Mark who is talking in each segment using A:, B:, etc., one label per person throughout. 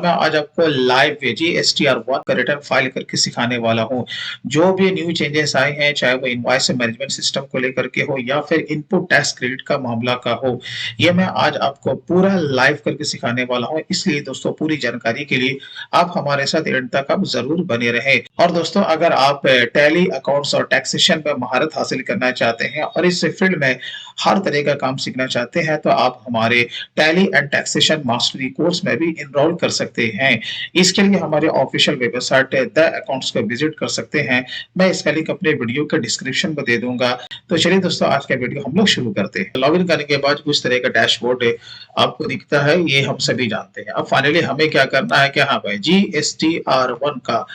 A: मैं आज आपको लाइव GSTR1 का रिटर्न फाइल करके सिखाने वाला हूँ। जो भी न्यू चेंजेस आए हैं, चाहे वो इनवॉइस मैनेजमेंट सिस्टम को लेकर के हो या फिर इनपुट टैक्स क्रेडिट का मामला का हो, ये मैं आज आपको पूरा लाइव करके सिखाने वाला हूँ। इसलिए दोस्तों पूरी जानकारी के लिए आप हमारे साथ एंड तक आप जरूर बने रहें। और दोस्तों अगर आप टैली अकाउंट्स और टैक्सेशन में महारत हासिल करना चाहते हैं और इस फील्ड में हर तरह का काम सीखना चाहते हैं, तो आप हमारे tally and taxation mastery course में भी इनरोल कर सकते हैं। इसके लिए हमारे ऑफिशियल वेबसाइट द अकाउंट्स को विजिट कर सकते हैं। मैं इसका लिंक अपने वीडियो के डिस्क्रिप्शन में दे दूंगा। तो चलिए दोस्तों आज का वीडियो हम लोग शुरू करते हैं। लॉगिन करने के बाद कुछ तरह का डैशबोर्ड आपको दिखता है, ये हम सभी जानते हैं। अब फाइनली हमें क्या करना है कि हाँ भाई GSTR1 का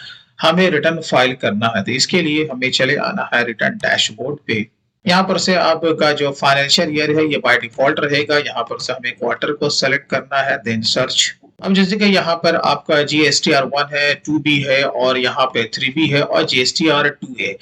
A: हमें रिटर्न फाइल करना है। तो इसके लिए हमें चले आना है रिटर्न डैशबोर्ड पे। यहाँ पर से आपका जो फाइनेंशियल ईयर है ये बाय डिफॉल्ट रहेगा। यहाँ पर से हमें क्वार्टर को सेलेक्ट करना है, देन सर्च। अब जैसे कि यहाँ पर आपका GSTR1 है, 2B है और यहाँ पे 3B है और GSTR2 है।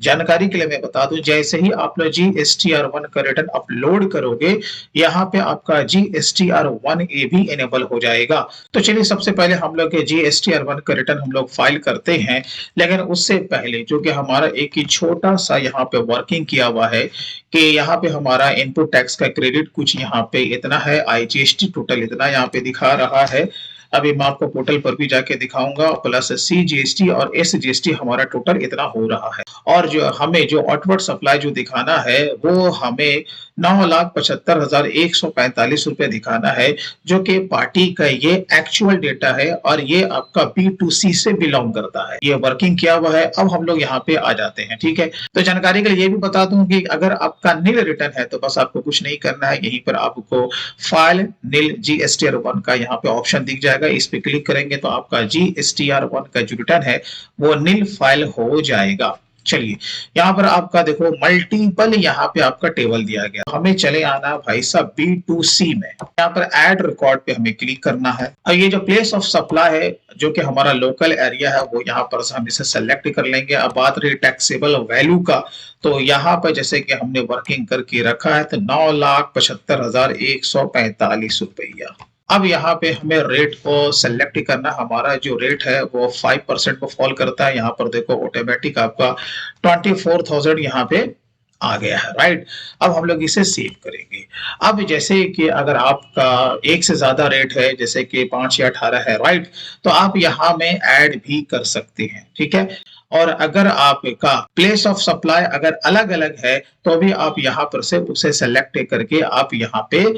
A: जानकारी के लिए मैं बता दूं, जैसे ही आप लोग GSTR1 का रिटर्न अपलोड करोगे, यहाँ पे आपका GSTR1A भी इनेबल हो जाएगा। तो चलिए सबसे पहले हम लोग GSTR1 का रिटर्न हम लोग फाइल करते हैं। लेकिन उससे पहले जो कि हमारा एक ही छोटा सा यहाँ पे वर्किंग किया हुआ है कि यहाँ पे हमारा इनपुट टैक्स का क्रेडिट कुछ यहाँ पे इतना है, IGST टोटल इतना यहाँ पे दिखा रहा है। अभी मैं आपको पोर्टल पर भी जाके दिखाऊंगा, प्लस CGST और SGST हमारा टोटल इतना हो रहा है। और जो हमें जो आउटवर्ड सप्लाई जो दिखाना है वो हमें 9,75,145 रुपए दिखाना है, जो कि पार्टी का ये एक्चुअल डेटा है और ये आपका B2C से बिलोंग करता है। ये वर्किंग किया हुआ है। अब हम लोग यहाँ पे आ जाते हैं, ठीक है। तो जानकारी के लिए ये भी बता दूं कि अगर आपका नील रिटर्न है तो बस आपको कुछ नहीं करना है। यहीं पर आपको फाइल नील GSTR1 का यहाँ पे ऑप्शन दिख जाएगा। इस पे क्लिक करेंगे तो आपका GSTR1 का जो रिटर्न है वो नील फाइल हो जाएगा। चलिए यहाँ पर आपका देखो मल्टीपल यहाँ पे आपका टेबल दिया गया। हमें चले आना भाई साहब B2C में। यहाँ पर ऐड रिकॉर्ड पे हमें क्लिक करना है और ये जो प्लेस ऑफ सप्लाई है जो कि हमारा लोकल एरिया है वो यहाँ पर हम इसे सेलेक्ट कर लेंगे। अब बात रही टैक्सेबल वैल्यू का, तो यहाँ पर जैसे कि हमने वर्किंग करके रखा है तो 9,75,145 रुपया। अब यहाँ पे हमें रेट को सेलेक्ट करना। हमारा जो रेट है वो 5% को फॉल करता है। यहाँ पर देखो ऑटोमेटिक आपका 24,000 यहाँ पे आ गया है, राइट। अब हम लोग इसे सेव करेंगे। अब जैसे कि अगर आपका एक से ज्यादा रेट है, जैसे कि 5 या 18 है, राइट, तो आप यहाँ में ऐड भी कर सकते हैं, ठीक है। और अगर आपका प्लेस ऑफ सप्लाई अगर अलग अलग है तो भी आप यहाँ पर से उसे सेलेक्ट करके आप यहाँ पे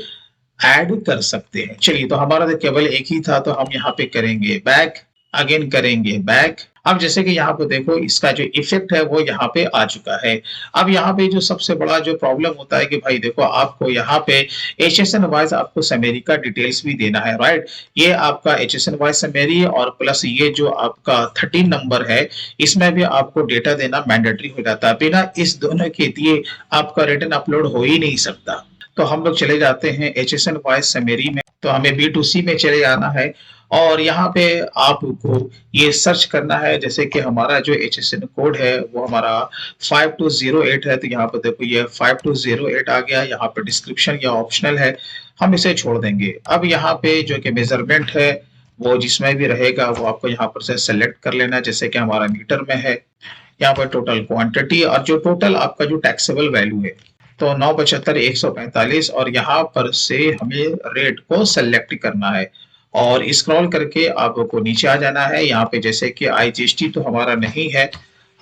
A: ऐड कर सकते हैं। चलिए तो हमारा तो केवल एक ही था, तो हम यहाँ पे करेंगे बैक, अगेन करेंगे बैक। अब जैसे कि यहाँ पे देखो इसका जो इफेक्ट है वो यहाँ पे आ चुका है। अब यहाँ पे जो सबसे बड़ा जो प्रॉब्लम होता है कि भाई देखो आपको यहाँ पे HSN वाइज आपको सैलरी का डिटेल्स भी देना है, राइट। ये आपका HSN वाइज सैलरी और प्लस ये जो आपका 13 नंबर है इसमें भी आपको डेटा देना मैंडेटरी हो जाता है। बिना इस दोनों के दिए आपका रिटर्न अपलोड हो ही नहीं सकता। तो हम लोग चले जाते हैं HSN वाइज सैलरी में। तो हमें B2C में चले आना है और यहाँ पे आपको ये सर्च करना है। जैसे कि हमारा जो HSN कोड है वो हमारा 5208 है, तो यहाँ पर देखो ये 5208 आ गया। यहाँ पे डिस्क्रिप्शन या ऑप्शनल है, हम इसे छोड़ देंगे। अब यहाँ पे जो कि मेजरमेंट है वो जिसमें भी रहेगा वो आपको यहाँ पर से सेलेक्ट कर लेना। जैसे कि हमारा मीटर में है, यहाँ पर टोटल क्वांटिटी और जो टोटल आपका जो टैक्सेबल वैल्यू है तो 9,75,145 और यहाँ पर से हमें रेट को सेलेक्ट करना है और स्क्रॉल करके आपको नीचे आ जाना है। यहाँ पे जैसे कि IGST तो हमारा नहीं है,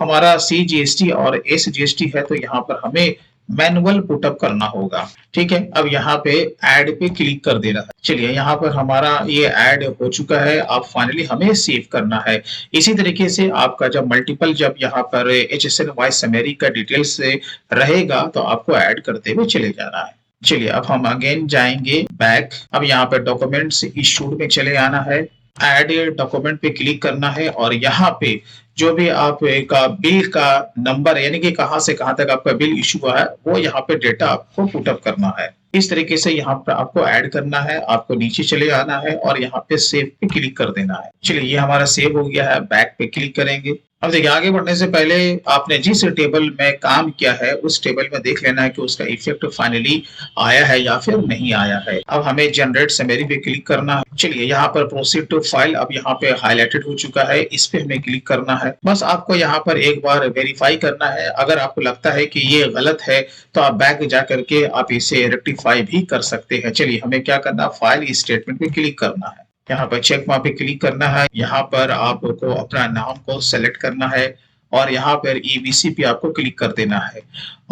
A: हमारा CGST और SGST है, तो यहाँ पर हमें मैनुअल पुटअप करना होगा, ठीक है। अब यहाँ पे ऐड पे क्लिक कर देना है। चलिए यहाँ पर हमारा ये ऐड हो चुका है। अब फाइनली हमें सेव करना है। इसी तरीके से आपका जब मल्टीपल जब यहाँ पर HSN वाइज सैलरी का डिटेल्स रहेगा तो आपको ऐड करते हुए चले जाना है। चलिए अब हम अगेन जाएंगे बैक। अब यहाँ पे डॉक्यूमेंट्स इशूड में चले आना है, ऐड डॉक्यूमेंट पे क्लिक करना है और यहाँ पे जो भी आपका बिल का नंबर यानी कि कहां से कहां तक आपका बिल इशू हुआ है वो यहाँ पे डेटा आपको पुटअप करना है। इस तरीके से यहाँ पर आपको ऐड करना है। आपको नीचे चले आना है और यहाँ पे सेव पे क्लिक कर देना है। चलिए ये हमारा सेव हो गया है। बैक पे क्लिक करेंगे अब देखिए आगे बढ़ने से पहले आपने जिस टेबल में काम किया है उस टेबल में देख लेना है कि उसका इफेक्ट फाइनली आया है या फिर नहीं आया है। अब हमें जनरेट समरी पे क्लिक करना है। चलिए यहाँ पर प्रोसीड टू फाइल अब यहाँ पे हाईलाइटेड हो चुका है, इस पे हमें क्लिक करना है। बस आपको यहाँ पर एक बार वेरीफाई करना है। अगर आपको लगता है कि ये गलत है तो आप बैक जा करके आप इसे रेक्टिफाई भी कर सकते हैं। चलिए हमें क्या करना है, फाइल स्टेटमेंट पे क्लिक करना है। यहाँ पर चेक मार्क पे क्लिक करना है। यहाँ पर आपको अपना नाम को सेलेक्ट करना है और यहाँ पर ईबीसी पे आपको क्लिक कर देना है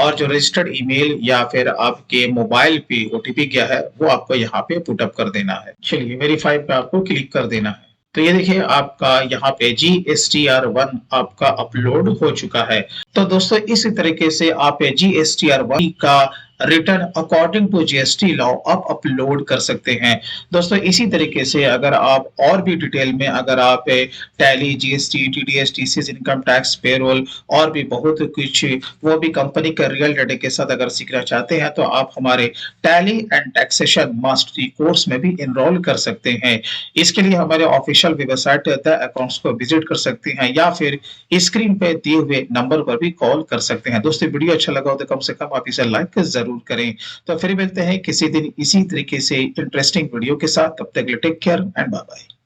A: और जो रजिस्टर्ड ईमेल या फिर आपके मोबाइल पे ओटीपी गया है वो आपको यहाँ पे पुट अप कर देना है। चलिए वेरीफाई पे आपको क्लिक कर देना है। तो ये देखिए आपका यहाँ पे GSTR1 आपका अपलोड हो चुका है। तो दोस्तों इसी तरीके से आप GSTR1 का return according to GST law आप अपलोड कर सकते हैं। दोस्तों इसी तरीके से अगर आप और भी डिटेल में अगर आप tally, GST, TDS, TCS, income tax, payroll और भी बहुत कुछ वो भी कंपनी का रियल डाटा के साथ अगर सीखना चाहते हैं तो आप हमारे tally and taxation mastery course में भी एनरोल कर सकते हैं। इसके लिए हमारे ऑफिशियल वेबसाइट द अकाउंट्स को विजिट कर सकते हैं या फिर स्क्रीन पे दिए हुए नंबर पर भी कॉल कर सकते हैं। दोस्तों वीडियो अच्छा लगा हो तो कम से कम आप इसे लाइक जरूर करें। तो फिर मिलते हैं किसी दिन इसी तरीके से इंटरेस्टिंग वीडियो के साथ। तब तक के लिए take care and bye bye.